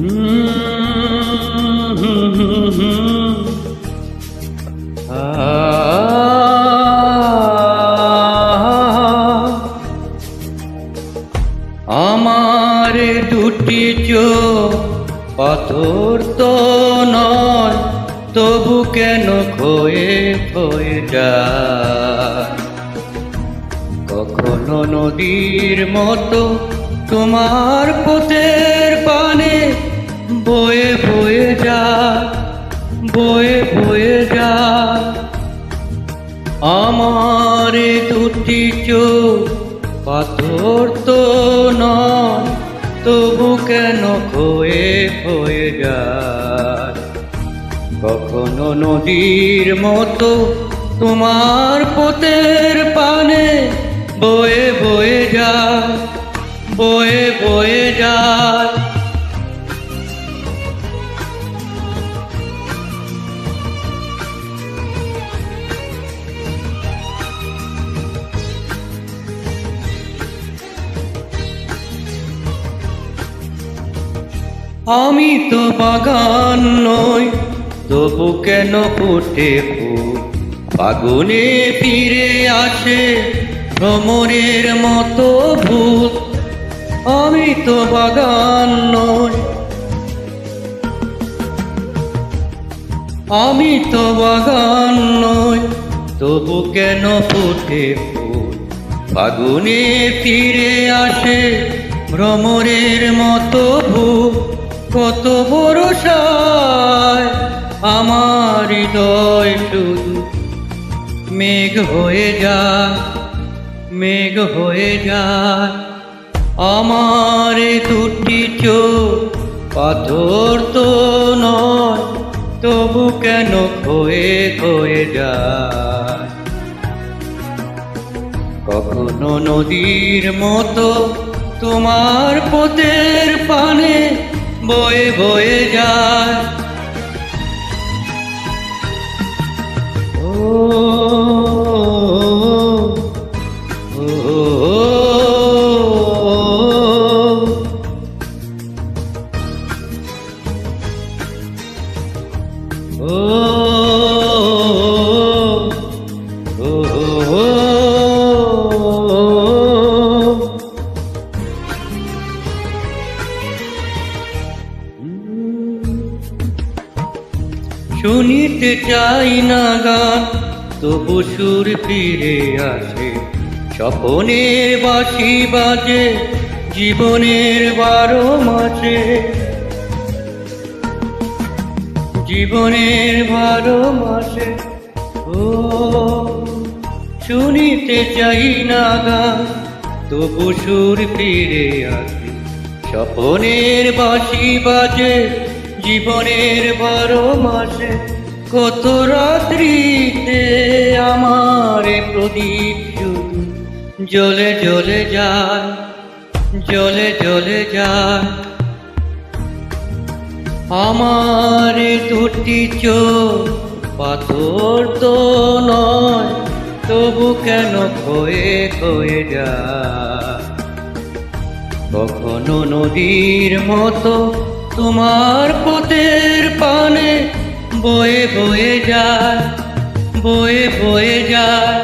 আমার দুটি চোখ পাথর তো নয়, তবু কেন ক্ষয়ে ক্ষয়ে যায়। কখনো নদীর মতো তোমার পথের পানে বয়ে বয়ে যায়, বয়ে বয়ে যায়। আমার দুটি চোখ পাথর তো নয়, তবু কেন ক্ষয়ে ক্ষয়ে যায়। কখনো নদীর মতো তোমার পথের পানে বয়ে বয়ে যায়, বয়ে বয়ে যায়। আমি তো বাগান নই, তবু কেন ফুটে ফুল ফাগুনে ফিরে আসে ভ্রমরের মতো ভূত। আমি তো বাগান নই, আমি তো বাগান নই, তবু কেন ফুটে ফুল ফাগুনে ফিরে আসে ভ্রমরের মতো ভূত। কত ভরসায় আমার হৃদয় শুধু মেঘ হয়ে যায়, মেঘ হয়ে যায়। আমার দুটি চোখ পাথর তো নয়, তবু কেন ক্ষয়ে ক্ষয়ে যায়। কখনো নদীর মতো তোমার পথের পানে বয়ে বয়ে যায়। ও শুনিতে চাই না গান, তবু সুর ফিরে আসে। স্বপনের বাঁশি বাজে জীবনের 12 মাসে, জীবনের 12 মাসে। ও শুনিতে চাই না গান, তবু সুর ফিরে আসে। স্বপনের বাঁশি বাজে জীবনের 12 মাসে। কত রাত্রিতে আমার প্রদীপ শুধু জ্বলে জ্বলে যায়, জ্বলে জ্বলে যায়। আমার দুটি চোখ পাথর তো নয়, তবু কেন ক্ষয়ে ক্ষয়ে যায়। কখনো নদীর মতো তোমার পথের পানে বয়ে বয়ে যায়, বয়ে বয়ে যায়।